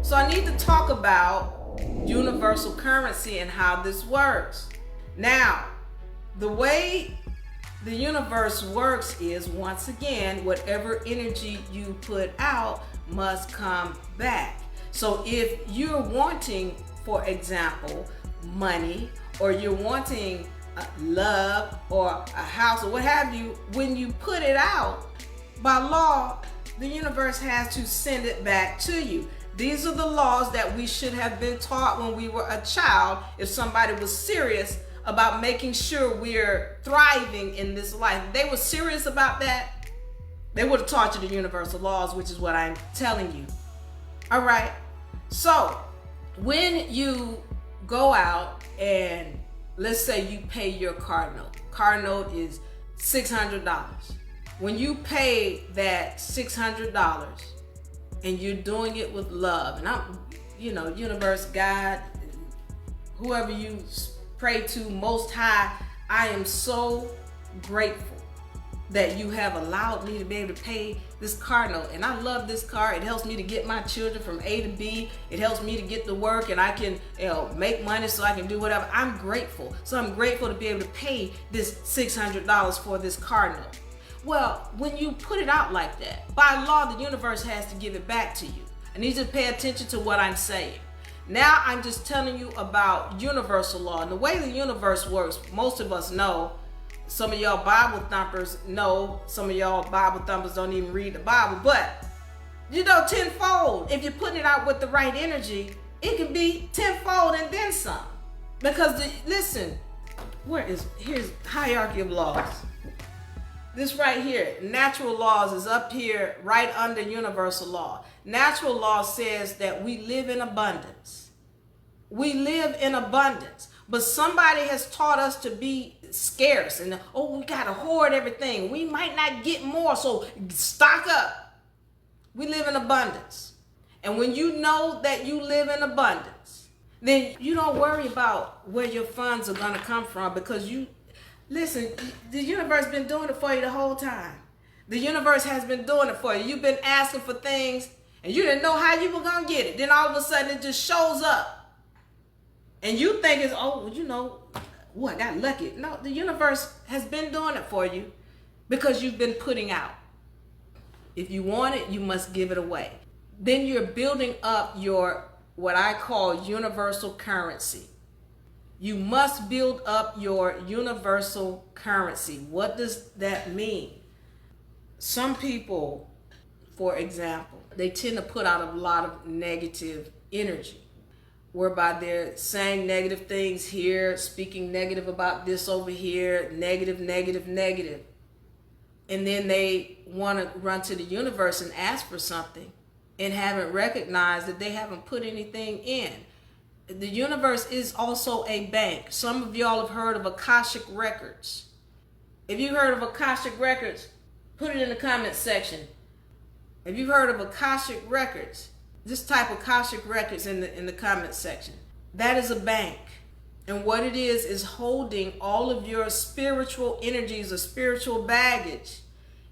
So I need to talk about universal currency and how this works. Now, the way the universe works is, once again, whatever energy you put out must come back. So if you're wanting, for example, money, or you're wanting love or a house or what have you, when you put it out, by law, the universe has to send it back to you. These are the laws that we should have been taught when we were a child. If somebody was serious about making sure we're thriving in this life, if they were serious about that, they would have taught you the universal laws, which is what I'm telling you. All right. So when you go out and let's say you pay your car note. Car note is $600. When you pay that $600 and you're doing it with love, and I'm, universe, God, whoever you pray to, Most High, I am so grateful that you have allowed me to be able to pay this car note. And I love this car. It helps me to get my children from A to B. It helps me to get to work, and I can make money so I can do whatever. I'm grateful. So I'm grateful to be able to pay this $600 for this car note. Well, when you put it out like that, by law, the universe has to give it back to you. I need you to pay attention to what I'm saying. Now I'm just telling you about universal law. And the way the universe works, most of us know. Some of y'all Bible thumpers know. Some of y'all Bible thumpers don't even read the Bible. But, tenfold. If you're putting it out with the right energy, it can be tenfold and then some. Because, listen, here's hierarchy of laws. This right here, natural laws, is up here right under universal law. Natural law says that we live in abundance. We live in abundance. But somebody has taught us to be scarce and we gotta hoard everything. We might not get more, so stock up. We live in abundance. And when you know that you live in abundance, then you don't worry about where your funds are gonna come from, because listen, the universe been doing it for you the whole time. The universe has been doing it for you. You've been asking for things and you didn't know how you were gonna get it. Then all of a sudden it just shows up. And you think it's, I got lucky. No, the universe has been doing it for you because you've been putting out. If you want it, you must give it away. Then you're building up your, what I call, universal currency. You must build up your universal currency. What does that mean? Some people, for example, they tend to put out a lot of negative energy, whereby they're saying negative things here, speaking negative about this over here, negative. And then they want to run to the universe and ask for something and haven't recognized that they haven't put anything in. The universe is also a bank. Some of y'all have heard of Akashic records. If you've heard of Akashic records, put it in the comment section. If you've heard of Akashic records, just type Akashic records in the comment section. That is a bank. And what it is holding all of your spiritual energies or spiritual baggage,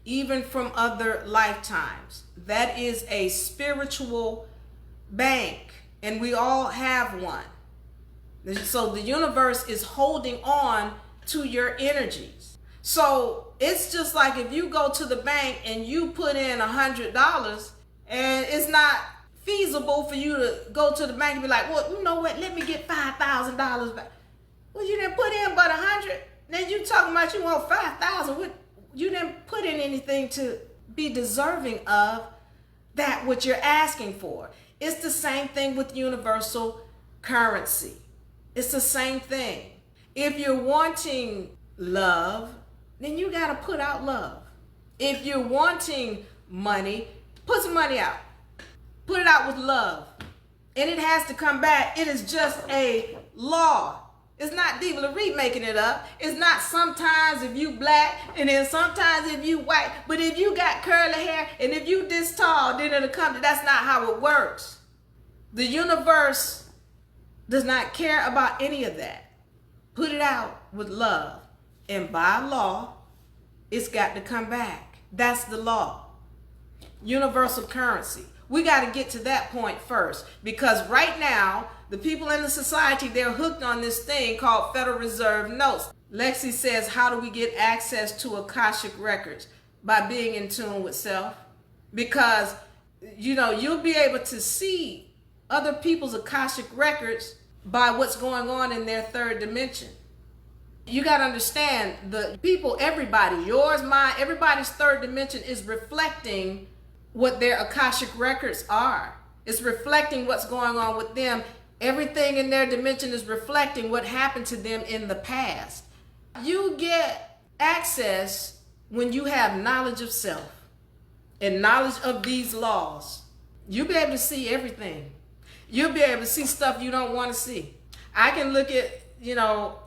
even from other lifetimes. That is a spiritual bank. And we all have one. So the universe is holding on to your energies. So it's just like if you go to the bank and you put in $100 and it's not feasible for you to go to the bank and be like, well, you know what, let me get $5,000 back. Well, you didn't put in but 100. Then you talking about you want 5,000. You didn't put in anything to be deserving of that what you're asking for. It's the same thing with universal currency. It's the same thing. If you're wanting love, then you got to put out love. If you're wanting money, put some money out. Put it out with love. And it has to come back. It is just a law. It's not Diva Reed making it up. It's not sometimes if you black and then sometimes if you white. But if you got curly hair and if you this tall, then it'll come. That's not how it works. The universe does not care about any of that. Put it out with love. And by law, it's got to come back. That's the law. Universal currency. We got to get to that point first, because right now the people in the society, they're hooked on this thing called Federal Reserve notes. Lexi says, how do we get access to Akashic records? By being in tune with self. Because you'll be able to see other people's Akashic records by what's going on in their third dimension. You got to understand, the people, everybody, yours, mine, everybody's third dimension is reflecting what their Akashic records are. It's reflecting what's going on with them. Everything in their dimension is reflecting what happened to them in the past. You get access when you have knowledge of self and knowledge of these laws. You'll be able to see everything. You'll be able to see stuff you don't want to see. I can look at,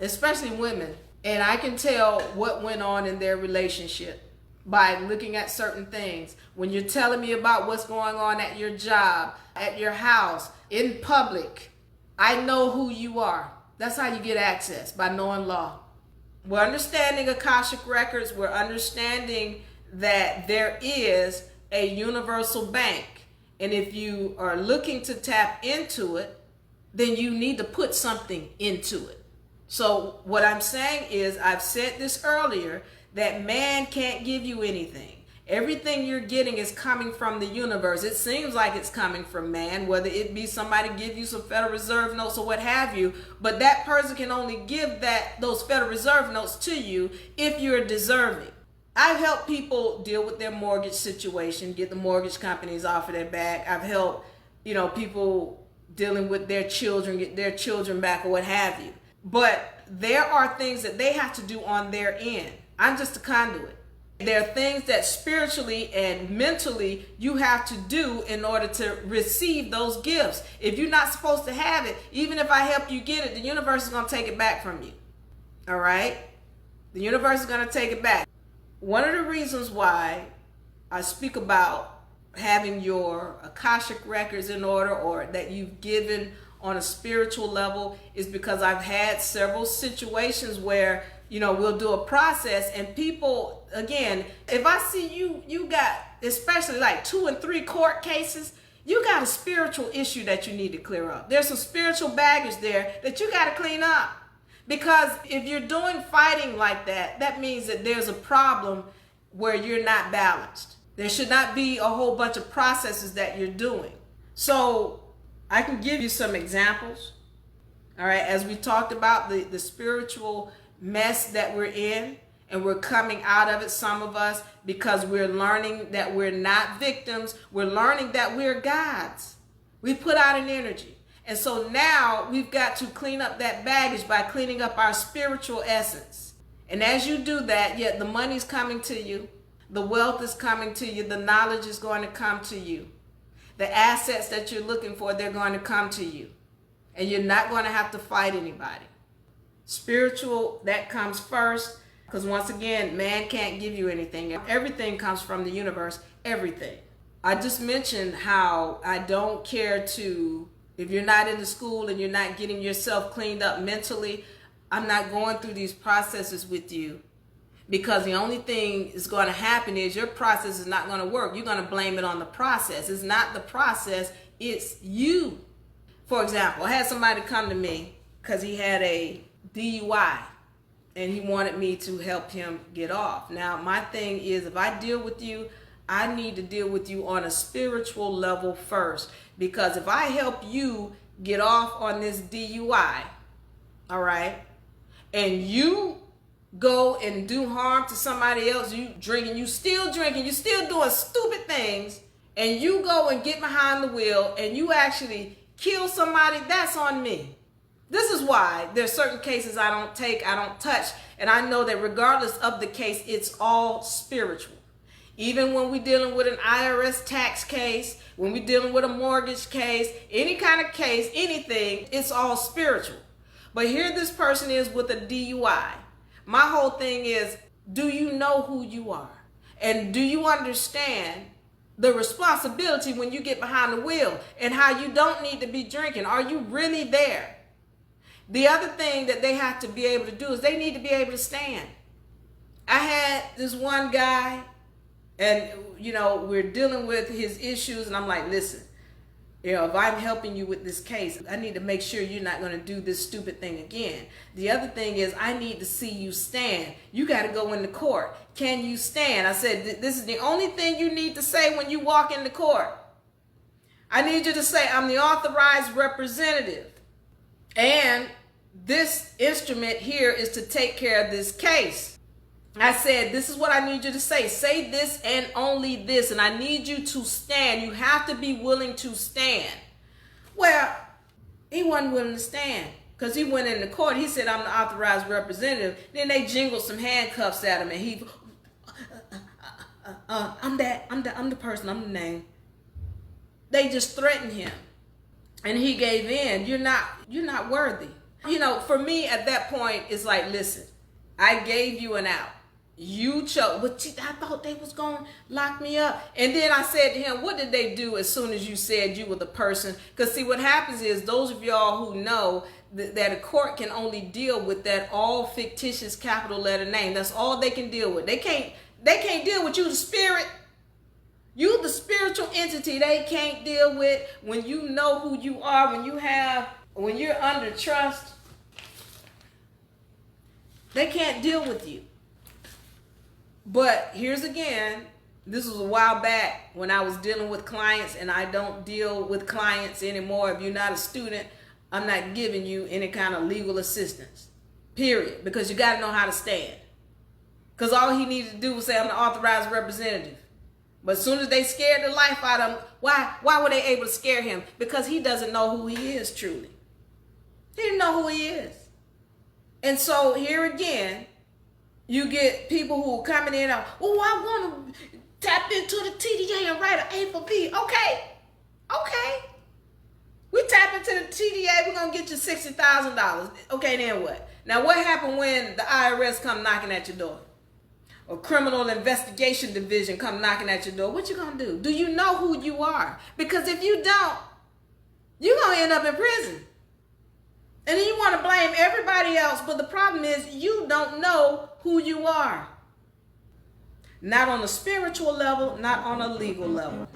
especially women, and I can tell what went on in their relationship by looking at certain things. When you're telling me about what's going on at your job, at your house, in public, I know who you are. That's how you get access, by knowing law. We're understanding Akashic records. We're understanding that there is a universal bank. And if you are looking to tap into it, then you need to put something into it. So what I'm saying is, I've said this earlier, that man can't give you anything. Everything you're getting is coming from the universe. It seems like it's coming from man, whether it be somebody give you some Federal Reserve notes or what have you, but that person can only give those Federal Reserve notes to you if you're deserving. I've helped people deal with their mortgage situation, get the mortgage companies off of their back. I've helped, people dealing with their children, get their children back or what have you. But there are things that they have to do on their end. I'm just a conduit. There are things that spiritually and mentally you have to do in order to receive those gifts. If you're not supposed to have it, even if I help you get it, the universe is going to take it back from you. All right? The universe is going to take it back. One of the reasons why I speak about having your Akashic records in order, or that you've given on a spiritual level, is because I've had several situations where we'll do a process, and people, again, if I see you got, especially like 2 and 3 court cases, you got a spiritual issue that you need to clear up. There's some spiritual baggage there that you got to clean up. Because if you're doing fighting like that, that means that there's a problem where you're not balanced. There should not be a whole bunch of processes that you're doing. So I can give you some examples. All right, as we talked about the spiritual mess that we're in, and we're coming out of it, some of us, because we're learning that we're not victims. We're learning that we're gods. We put out an energy. And so now we've got to clean up that baggage by cleaning up our spiritual essence. And as you do that, yet the money's coming to you, the wealth is coming to you, the knowledge is going to come to you. The assets that you're looking for, they're going to come to you. And you're not going to have to fight anybody. Spiritual, that comes first, because once again, man can't give you anything. Everything comes from the universe, everything. I just mentioned how I don't care to, if you're not in the school and you're not getting yourself cleaned up mentally, I'm not going through these processes with you, because the only thing is going to happen is your process is not going to work. You're going to blame it on the process. It's not the process, it's you. For example, I had somebody come to me because he had a DUI and he wanted me to help him get off. Now, my thing is, if I deal with you, I need to deal with you on a spiritual level first. Because if I help you get off on this DUI, all right, and you go and do harm to somebody else, you drinking, you still doing stupid things, and you go and get behind the wheel and you actually kill somebody, that's on me. This is why there's certain cases I don't take, I don't touch, and I know that regardless of the case, it's all spiritual. Even when we're dealing with an IRS tax case, when we're dealing with a mortgage case, any kind of case, anything, it's all spiritual. But here this person is with a DUI. My whole thing is, do you know who you are? And do you understand the responsibility when you get behind the wheel and how you don't need to be drinking? Are you really there? The other thing that they have to be able to do is they need to be able to stand. I had this one guy, And, we're dealing with his issues. And I'm like, listen, if I'm helping you with this case, I need to make sure you're not going to do this stupid thing again. The other thing is I need to see you stand. You got to go into court. Can you stand? I said, this is the only thing you need to say when you walk into court. I need you to say, I'm the authorized representative. And this instrument here is to take care of this case. I said, this is what I need you to say. Say this and only this. And I need you to stand. You have to be willing to stand. Well, he wasn't willing to stand because he went into court. He said, I'm the authorized representative. Then they jingled some handcuffs at him. And he, I'm the person, I'm the name. They just threatened him. And he gave in. You're not worthy. For me at that point, it's like, listen, I gave you an out. You chose, but I thought they was going to lock me up. And then I said to him, what did they do as soon as you said you were the person? Because see, what happens is those of y'all who know that a court can only deal with that all fictitious capital letter name. That's all they can deal with. They can't deal with you, the spirit. You, the spiritual entity, they can't deal with when you know who you are, when you're under trust. They can't deal with you. But here's again, this was a while back when I was dealing with clients, and I don't deal with clients anymore. If you're not a student, I'm not giving you any kind of legal assistance, period, because you got to know how to stand. Because all he needed to do was say, I'm the authorized representative. But as soon as they scared the life out of him, why were they able to scare him? Because he doesn't know who he is truly. He didn't know who he is. And so here again, you get people who are coming in and, I want to tap into the TDA and write an A for B. Okay. We tap into the TDA, we're going to get you $60,000. Okay, then what? Now, what happened when the IRS come knocking at your door? Or criminal investigation division come knocking at your door? What you going to do? Do you know who you are? Because if you don't, you're going to end up in prison. And then you want to blame everybody else, but the problem is you don't know who you are. Not on a spiritual level, not on a legal level.